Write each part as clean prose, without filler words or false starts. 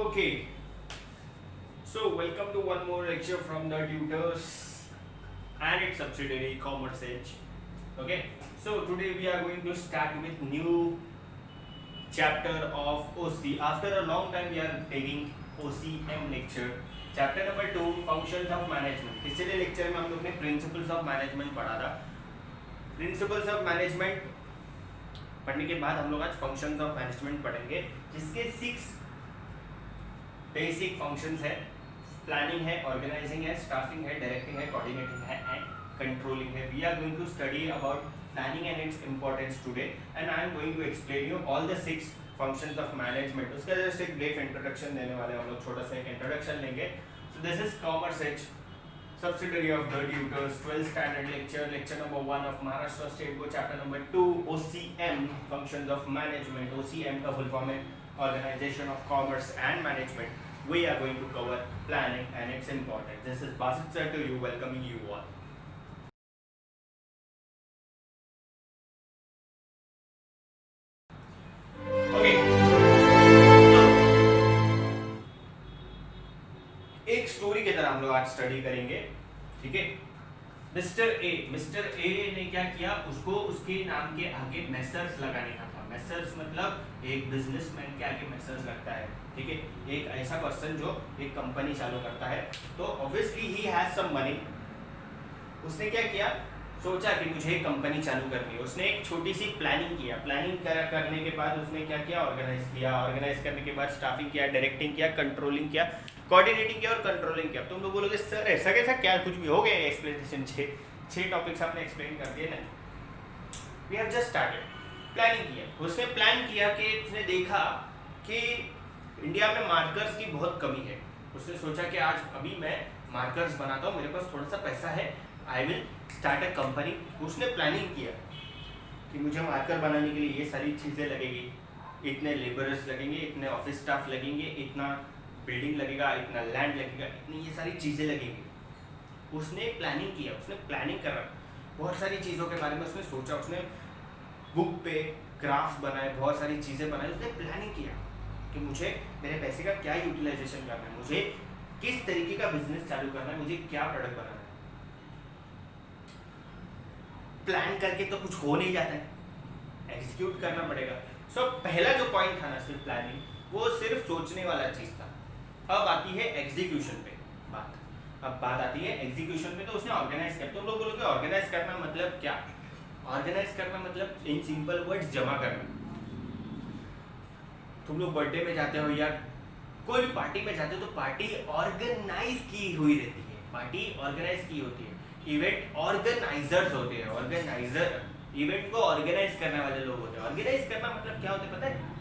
Okay, so welcome to one more lecture from the tutors and its subsidiary Commerce Edge. Okay, so today we are going to start with new chapter of OC. After a long time we are taking OCM lecture. Chapter number 2 functions of management. पिछले lecture में हम लोग ने principles of management पढ़ा था. Principles of management पढ़ने के बाद हम लोग आज फंक्शंस ऑफ मैनेजमेंट पढ़ेंगे, जिसके 6 बेसिक फंक्शंस है. प्लानिंग है, ऑर्गेनाइजिंग है, स्टाफिंग है, डायरेक्टिंग है, कोऑर्डिनेटिंग है एंड कंट्रोलिंग है. We are going to study about planning and its importance today and I am going to explain you all the 6 functions of management. उसका just एक brief introduction देने वाले हम लोग, छोटा सा एक इंट्रोडक्शन लेंगे. So this is commerce edge, subsidiary of the tutors, 12th standard lecture number 1 of Maharashtra State Board, chapter number 2, OCM, functions of management. OCM का full form है Organization of Commerce and Management. We are going to cover planning and its importance. This is Basit sir to you, welcoming you all. Okay. एक story की तरह हम लोग आज study करेंगे, ठीक है. मिस्टर ए ने क्या किया, उसको उसके नाम के आगे मेसर्स लगाने का था. मेसर्स मतलब एक बिजनेसमैन के आगे मेसर्स लगता है, ठीक है. एक ऐसा पर्सन जो एक कंपनी चालू करता है, तो ऑब्वियसली ही हैज सम मनी. उसने क्या किया, सोचा कि मुझे एक कंपनी चालू करनी है. उसने एक छोटी सी प्लानिंग किया. प्लानिंग करने के बाद उसने क्या किया, ऑर्गेनाइज किया. ऑर्गेनाइज करने के बाद स्टाफिंग किया, डायरेक्टिंग किया, कंट्रोलिंग किया, कोऑर्डिनेटिंग किया और कंट्रोलिंग किया. तुम लोग बोलोगे सर ऐसा कैसा, क्या कुछ भी हो गया एक्सप्लेनेशन? 6 टॉपिक्स आपने एक्सप्लेन कर दिए ना. We have just started. Planning किया. उसने प्लान किया कि उसने देखा कि इंडिया में मार्कर्स की बहुत कमी है. उसने सोचा कि आज अभी मैं मार्कर्स बनाता हूँ, मेरे पास थोड़ा सा पैसा है, I will start a company. उसने प्लानिंग किया कि मुझे मार्कर बनाने के लिए ये सारी चीज़ें लगेगी, इतने लेबरर्स लगेंगे, इतने ऑफिस स्टाफ लगेंगे, इतना बिल्डिंग लगेगा, इतना लैंड लगेगा, इतनी ये सारी चीज़ें लगेंगी. उसने प्लानिंग किया. उसने प्लानिंग करा, बहुत सारी चीज़ों के बारे में उसने सोचा. उसने बुक पे ग्राफ्स बनाए, बहुत सारी चीज़ें बनाई. उसने प्लानिंग किया कि मुझे मेरे पैसे का क्या यूटिलाइजेशन करना है, मुझे किस तरीके का बिजनेस चालू करना है, मुझे क्या प्रोडक्ट बनाना है. प्लान करके तो कुछ हो नहीं जाता है, एग्जीक्यूट करना पड़ेगा. सो पहला जो पॉइंट था ना, सिर्फ प्लानिंग, वो सिर्फ सोचने वाला चीज़ था. अब आती है एग्जीक्यूशन पे बात. अब बात आती है एग्जीक्यूशन पे. तो उसने ऑर्गेनाइज किया. तुम लोग बोलोगे ऑर्गेनाइज करना मतलब क्या? ऑर्गेनाइज करना मतलब इन सिंपल वर्ड्स जमा करना. तुम लोग बर्थडे में जाते हो या कोई भी पार्टी में जाते हो, तो पार्टी ऑर्गेनाइज की हुई रहती है. पार्टी ऑर्गेनाइज की होती है. इवेंट ऑर्गेनाइजर्स होते हैं. ऑर्गेनाइजर इवेंट को ऑर्गेनाइज करने वाले लोग होते हैं. ऑर्गेनाइज करना मतलब क्या होता है पता है?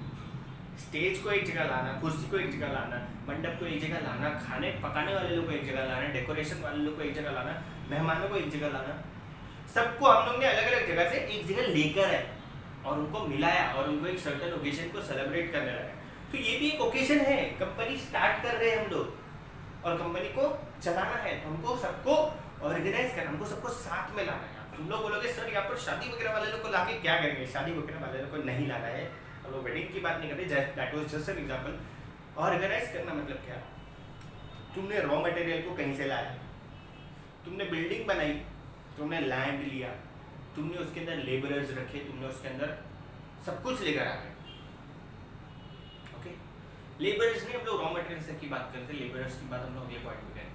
स्टेज को एक जगह लाना, कुर्सी को एक जगह लाना, मंडप को एक जगह लाना, खाने पकाने वाले लोग को एक जगह लाना, डेकोरेशन वाले लोग को एक जगह लाना, मेहमानों को एक जगह लाना. सबको हम लोग ने अलग अलग जगह से एक जगह लेकर आए और उनको मिलाया और उनको एक सर्टेन ओकेजन को सेलिब्रेट करने लगा. तो ये भी एक ओकेजन है. कंपनी स्टार्ट कर रहे हैं हम लोग और कंपनी को चलाना है, तो हमको सबको ऑर्गेनाइज करना, हमको सबको साथ में लाना है. तुम लोग बोलोगे सर यहाँ पर शादी वगैरह वाले लोग को लाके क्या करेंगे? शादी वगैरह वाले लोग को नहीं लाना है. हम लोग वेडिंग की बात नहीं करते, that was just an example. Organize करना मतलब क्या? तुमने रॉ मटेरियल को कहीं से लाया, तुमने बिल्डिंग बनाई, तुमने लैंड लिया, तुमने उसके अंदर लेबरर्स रखे, तुमने उसके अंदर सब कुछ लेकर आ गए. ओके, लेबरर्स नहीं, हम लोग रॉ मटेरियल की बात करते हैं. लेबरर्स की बात हम लोग अगले पॉइंट में करें.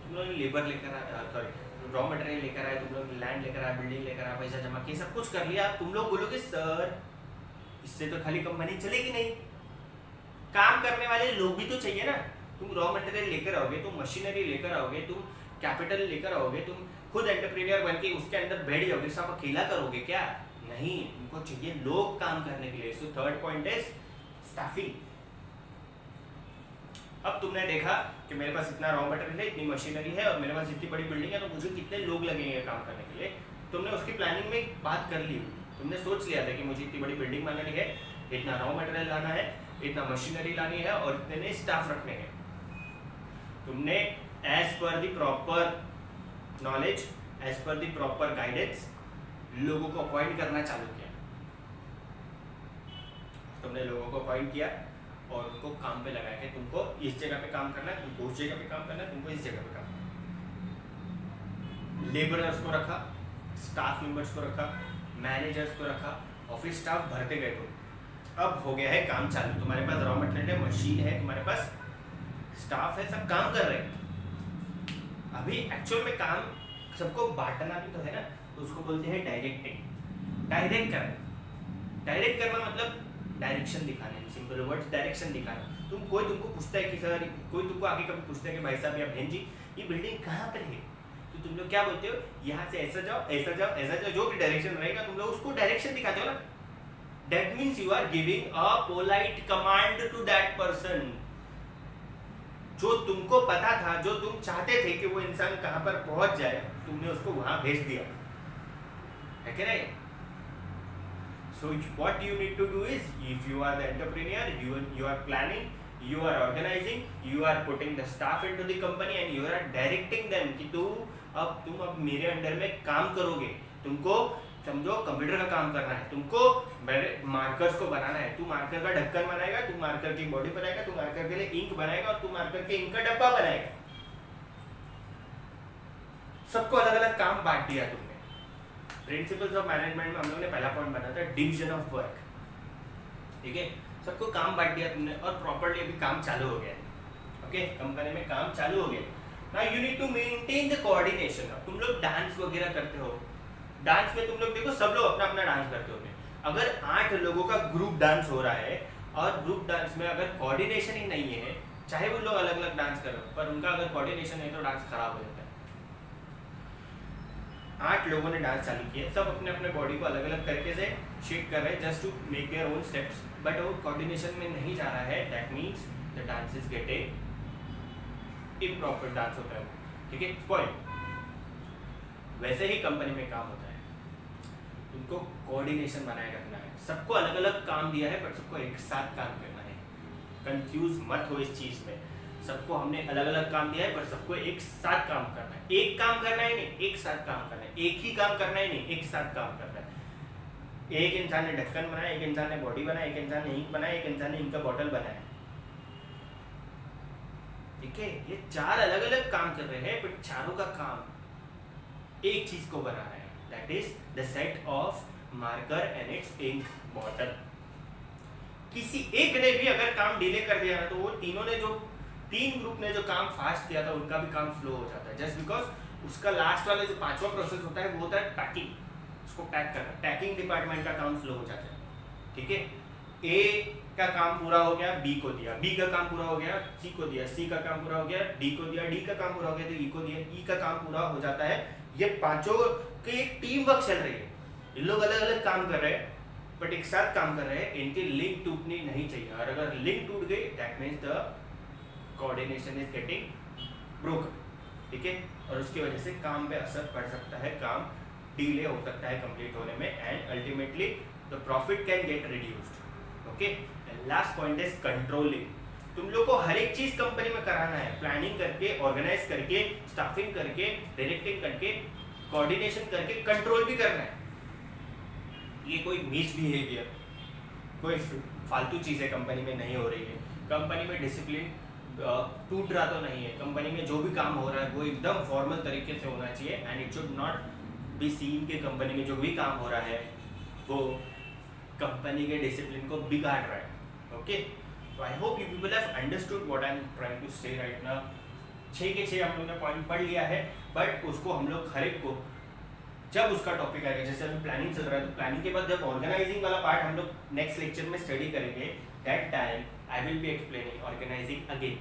तुम लोग लेबर लेकर आए, सॉरी रॉ मटेरियल लेकर आए, तुम लोग लैंड लेकर आए, बिल्डिंग लेकर आए, पैसा जमा किया, सब कुछ कर लिया. तुम लोग बोलोगे सर इससे तो खाली कंपनी चलेगी नहीं, काम करने वाले लोग भी तो चाहिए ना. तुम रॉ मटेरियल लेकर आओगे, तुम मशीनरी लेकर आओगे, तुम कैपिटल लेकर आओगे, तुम खुद एंटरप्रेन्योर बन के उसके अंदर बैठ जाओगे. सब अकेला करोगे क्या? नहीं, तुमको चाहिए लोग काम करने के लिए. So third point is staffing. अब तुमने देखा कि मेरे पास इतना रॉ मटेरियल है, इतनी मशीनरी है और मेरे पास इतनी बड़ी बिल्डिंग है, तो मुझे कितने लोग लगेंगे काम करने के लिए. तुमने उसकी प्लानिंग में बात कर ली. तुमने सोच लिया था कि मुझे इतनी बड़ी बिल्डिंग बनानी है, इतना रॉ मटेरियल लाना है, इतना मशीनरी लानी है और इतने स्टाफ रखने हैं. तुमने as per the proper knowledge, as per the proper guidance लोगों को अपॉइंट करना चालू किया. तुमने लोगों को अपॉइंट किया, और उनको काम पे लगा के तुमको इस जगह पे काम करना है, तुमको उस जगह पे काम करना है, तुमको इस जगह पे काम करना है। लेबरर्स को रखा, स्टाफ मेंबर्स को रखा, मैनेजर्स को रखा, ऑफिस स्टाफ भरते गए तुम। अब हो गया है काम चालू, तुम्हारे पास रॉ मटेरियल है, मशीन है, तुम्हारे पास स्टाफ है, सब काम कर रहे हैं। अभी एक्चुअल में काम सबको बांटना भी तो है ना, तो उसको बोलते हैं डायरेक्टिंग। डायरेक्ट करना मतलब डायरेक्शन दिखाना, सिंपल वर्ड्स, डायरेक्शन दिखाना। कोई तुमको पूछता है कि सर, कोई तुमको आगे कभी पूछता है कि भाई साहब या बहन जी ये बिल्डिंग कहाँ पर है, तो तुम लोग क्या बोलते हो, यहाँ से ऐसा जाओ, ऐसा जाओ, ऐसा जाओ, जो भी डायरेक्शन रहेगा तुम लोग उसको डायरेक्शन दिखाते हो ना। That means you are giving a polite command to that person. जो तुमको पता था, जो तुम चाहते थे कि वो इंसान कहाँ पर पहुंच जाए, तुमने उसको वहां भेज दिया, है क्या नहीं? So what you need to do is, if you are the entrepreneur, you are planning, you are organizing, you are putting the staff into the company and you are directing them कि तुम अब मेरे under में काम करोगे। तुमको समझो computer का काम करना है, तुमको मार्कर्स को बनाना है, तू मार्कर का ढक्कन बनाएगा, तू मार्कर की बॉडी बनाएगा, तू मार्कर के लिए इंक बनाएगा और तू मार्कर के इंक का डब्बा बनाएगा। सबको अलग अलग काम बांट दिया तुमने। प्रिंसिपल्स ऑफ मैनेजमेंट में हम लोग ने पहला पॉइंट बनाया था डिवीजन ऑफ वर्क, ठीक है। सबको काम बांट दिया तुमने और प्रॉपर्ली अभी काम चालू हो गया है, ओके, कंपनी में काम चालू हो गया। Now you need to maintain the coordination. अब तुम लोग डांस वगैरह करते हो, डांस में तुम लोग देखो सब लोग अपना अपना डांस करते होंगे। अगर 8 लोगों का ग्रुप डांस हो रहा है और ग्रुप डांस में अगर कोऑर्डिनेशन ही नहीं है, चाहे वो लोग अलग अलग डांस कर रहे हो, पर उनका अगर कोऑर्डिनेशन है तो डांस खराब हो जाता है। 8 लोगों ने डांस चालू किया, सब अपने अपने बॉडी को अलग अलग तरीके से शेक कर रहे हैं just to make their own steps, but वो कोऑर्डिनेशन में नहीं जा रहा है। That means the dance is getting improper dance होता है, ठीक है, पॉइंट। वैसे ही कंपनी में काम होता है, तुमको कोऑर्डिनेशन बनाए रखना है। सबको अलग अलग काम दिया है, बट सबको एक साथ काम करना है। कंफ्यूज मत हो इस चीज में। सबको हमने अलग अलग काम दिया है, पर सबको एक साथ काम करना है। एक काम करना ही नहीं, एक साथ काम करना है। एक ही काम करना ही नहीं, एक साथ काम करना है। एक इंसान ने ढक्कन बनाया, एक इंसान ने बॉडी बनाया, एक इंसान ने इंक बनाया, एक इंसान ने इंक का बॉटल बनाया, ठीक है। ये 4 अलग अलग काम कर रहे हैं, बट चारों का काम एक चीज को बनाना है, that is the set of marker and its ink bottle. किसी एक ने भी अगर काम डिले कर दिया ना, तो वो तीनों ने जो 3 ग्रुप ने जो काम फास्ट किया था, उनका भी काम स्लो हो जाता है, जस्ट बिकॉज उसका लास्ट वाला जो 5वां प्रोसेस होता है वो होता है पैकिंग। उसको पैक करना, पैकिंग डिपार्टमेंट का काम स्लो हो जाता है, ठीक है। ए का काम पूरा हो गया, बी को दिया, बी का काम पूरा हो गया, सी को दिया, सी का काम पूरा हो गया, डी को दिया, डी का काम पूरा हो गया तो ई को दिया, ई का काम पूरा हो जाता है। ये पांचों की एक टीम वर्क चल रही है। ये लोग अलग अलग काम कर रहे हैं, बट एक साथ काम कर रहे हैं। इनकी लिंक टूटनी नहीं चाहिए, और अगर लिंक टूट गई that means the coordination is getting broken, ठीक है। और उसकी वजह से काम पे असर पड़ सकता है, काम डिले हो सकता है कंप्लीट होने में, and ultimately the profit can get reduced, okay. Last point is controlling. तुम लोग को हर एक चीज कंपनी में कराना है, प्लानिंग करके, ऑर्गेनाइज करके, स्टाफिंग करके, डायरेक्टिंग करके, कोऑर्डिनेशन करके, कंट्रोल भी करना है। ये कोई मिसबिहेवियर, कोई फालतू चीजें कंपनी में नहीं हो रही है। कंपनी में डिसिप्लिन टूट रहा तो नहीं है। कंपनी में जो भी काम हो रहा है वो एकदम फॉर्मल तरीके से होना चाहिए, and it should not be seen के कंपनी में जो भी काम हो रहा है वो कंपनी के डिसिप्लिन को बिगाड़ रहा है, okay. So I hope you people have understood what I'm trying to say right now. 6 के 6 हम लोग ने पॉइंट पढ़ लिया है, बट उसको हम लोग हर एक को जब उसका टॉपिक आएगा, जैसे अभी प्लानिंग चल रहा है, तो प्लानिंग के बाद जब ऑर्गेनाइजिंग वाला पार्ट हम लोग नेक्स्ट लेक्चर में स्टडी करेंगे, that time I will be explaining organizing again,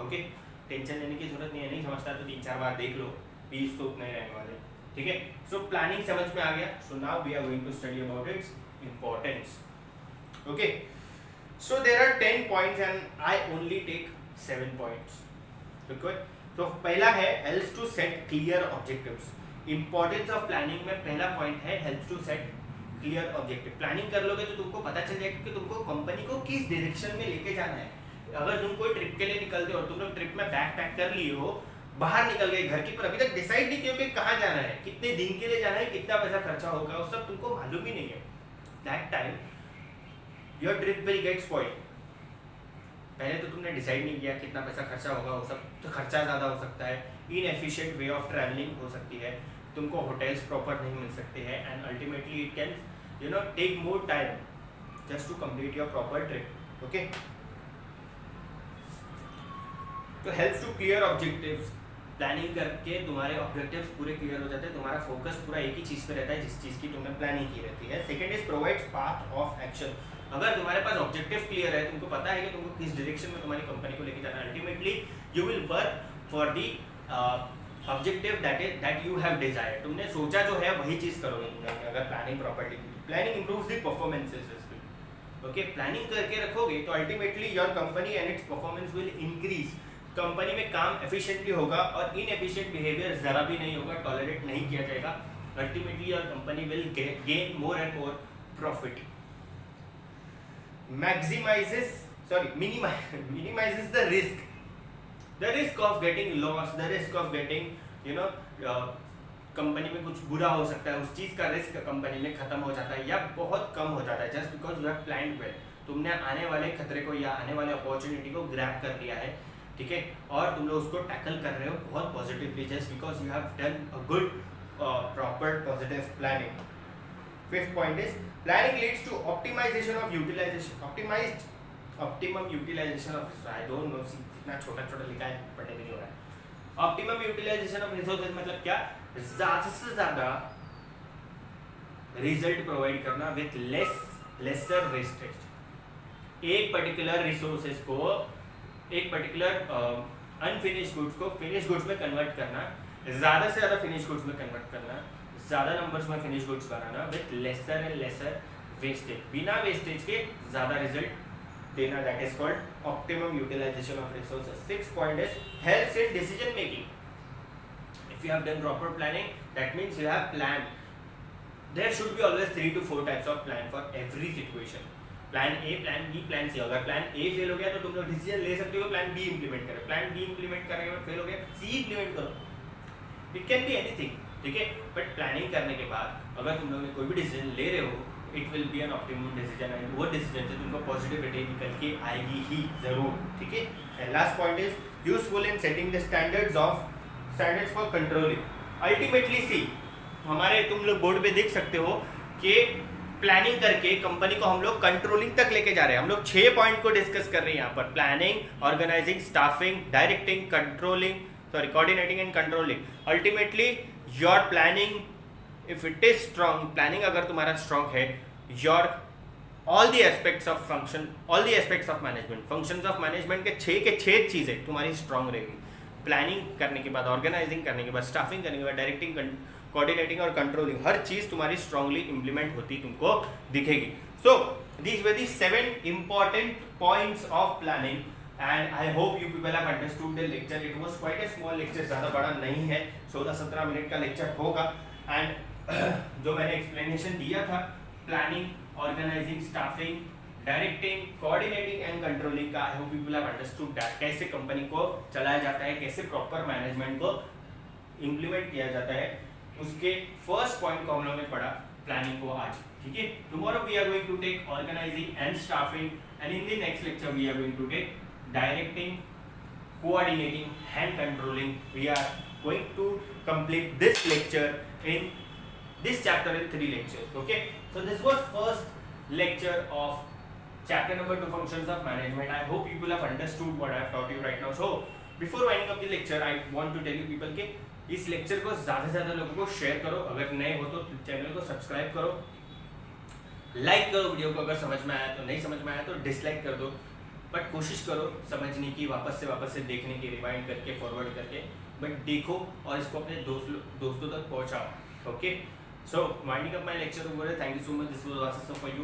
okay. Tension लेने की जरूरत नहीं है, नहीं समझता तो 3-4 बार देख लो, पीस तो उतना ही रहने वाले, ठीक है। सो प्लानिंग समझ में आ गया। So now we are going to study about its importance, okay. So there are 10 points and I only take 7 points. Okay? So पहला है helps to set clear objectives. Importance of planning में पहला point है helps to set clear objective. Planning कर लोगे तो तुमको पता चल जाएगा कि तुमको कंपनी को किस डायरेक्शन में लेके जाना है। अगर तुम कोई ट्रिप के लिए निकलते हो, तुम लोग ट्रिप में बैग पैक कर लिए हो, बाहर निकल गए घर की, पर अभी तक डिसाइड नहीं किया कि कहाँ जाना है, कितने दिन के लिए जाना है, कितना पैसा खर्चा होगा, वो सब तुमको मालूम ही नहीं है। That time your trip will get spoiled, पहले तो तुमने डिसाइड नहीं किया कितना पैसा खर्चा होगा, वो सब तो खर्चा ज़्यादा हो सकता है, इनएफिशिएंट वे ऑफ ट्रैवलिंग हो सकती है, तुमको होटल्स प्रॉपर नहीं मिल सकते हैं, and ultimately it can take more time just to complete your proper trip. Okay, तो helps to clear objectives, planning करके तुम्हारे ऑब्जेक्टिव्स पूरे क्लियर हो जाते हैं, तुम्हारा फोकस पूरा एक ही चीज़ पे रहता है जिस चीज़ की तुमने प्लानिंग की रहती है। Second is provides path of action, अगर तुम्हारे पास ऑब्जेक्टिव क्लियर है, तुमको पता है कि तुमको किस डायरेक्शन में तुम्हारी कंपनी को लेके जाना है, ultimately you will work for the objective that you have desired, तुमने सोचा जो है वही चीज़ करोगे तुमने अगर प्लानिंग प्रॉपर्ली की। Planning improves the performances. Okay, planning करके रखोगे तो ultimately your company and it's performance will increase, company में काम एफिशिएंटली होगा और इनएफिशिएंट बिहेवियर जरा भी नहीं होगा, टॉलरेट नहीं किया जाएगा, ultimately your company will gain more and more profit. minimizes the risk of getting lost, the risk of getting company में कुछ बुरा हो सकता है, उस चीज़ का रिस्क कंपनी में खत्म हो जाता है या बहुत कम हो जाता है, just because you have planned well, तुमने आने वाले खतरे को या आने वाले अपॉर्चुनिटी को ग्रैब कर लिया है, ठीक है, और तुम लोग उसको टैकल कर रहे हो बहुत positively just because you have done a good proper positive planning. Fifth point is planning leads to optimization of utilization, optimum utilization of, I don't know इतना छोटा छोटा लिखा है पढ़ने में नहीं हो रहा है। ऑप्टिमम यूटिलाइजेशन ऑफ रिसोर्सेज मतलब क्या, ज्यादा से ज्यादा रिजल्ट प्रोवाइड करना विथ लेसर वेस्टेज। एक पर्टिकुलर रिसोर्सेज को, एक पर्टिकुलर अनफिनिश्ड गुड्स को फिनिश गुड्स में कन्वर्ट करना, ज्यादा से ज्यादा फिनिश गुड्स में कन्वर्ट करना, ज्यादा नंबर्स में फिनिश गुड्स बनाना with lesser and lesser wastage, बिना वेस्टेज के ज्यादा रिजल्ट देना, that is called optimum utilization of resources. Sixth point is helps in decision making. If you have done proper planning, that means you have planned. There should be always 3 to 4 types of plan for every situation. Plan A, Plan B, Plan C. अगर Plan A fail हो गया तो तुम लोग decision ले सकते हो Plan B implement करो, Plan B इम्प्लीमेंट करने के बाद फेल हो गया C इम्प्लीमेंट करो। It can be anything, ठीक है, बट प्लानिंग करने के बाद अगर तुम लोग ने कोई भी डिसीजन ले रहे हो, it will be an optimum decision, and वो डिसीजन से तुमको पॉजिटिविटी निकल के आएगी ही जरूर, ठीक है। And last point is useful in setting the standards for controlling. Ultimately see, हमारे तुम लोग बोर्ड पे देख सकते हो कि प्लानिंग करके कंपनी को हम लोग कंट्रोलिंग तक लेके जा रहे हैं। हम लोग 6 पॉइंट को डिस्कस कर रहे हैं यहाँ पर, planning, organising, staffing, directing, coordinating and controlling. Ultimately your planning, if it is strong, planning अगर तुम्हारा स्ट्रॉन्ग है, your all the aspects of function, all the aspects of management, functions of management के 6 चीज़ें तुम्हारी स्ट्रॉन्ग रहेगी। Planning करने के बाद, ऑर्गेनाइजिंग करने के बाद, स्टाफिंग करने के बाद, डायरेक्टिंग, कोऑर्डिनेटिंग और कंट्रोलिंग, हर चीज़ तुम्हारी स्ट्रांगली इंप्लीमेंट होती तुमको दिखेगी। So these were the 7 important points of planning, and I hope you people have understood the lecture. It was quite a small lecture, ज़्यादा बड़ा नहीं है, 16-17 मिनट का लेक्चर होगा। एंड जो मैंने एक्सप्लेनेशन दिया था planning, organising, staffing, directing, coordinating and controlling का, I hope people have understood that, कैसे कंपनी को चलाया जाता है, कैसे प्रॉपर मैनेजमेंट को इंप्लीमेंट किया जाता है, उसके फर्स्ट पॉइंट को हम लोगों ने पढ़ा प्लानिंग को आज, ठीक है। Tomorrow we are going to take organizing and staffing, and in the next lecture we are going to take directing, coordinating and controlling. We are going to complete this lecture in this chapter in 3 lectures. Okay, so this was first lecture of chapter number 2, functions of management. I hope people have understood what I have taught you right now. So before winding up the lecture, I want to tell you people कि इस lecture को ज़्यादा से ज़्यादा लोगों को share करो, अगर नए हो तो चैनल को सब्सक्राइब करो, लाइक करो वीडियो को, अगर समझ में आया तो, नहीं समझ में आया तो डिसलाइक कर दो, बट कोशिश करो समझने की, वापस से देखने की, रिवाइंड करके, फॉरवर्ड करके, बट देखो और इसको अपने दोस्तों तक पहुंचाओ। Okay, so winding up my lecture over, thank you so much, this was Asif for you.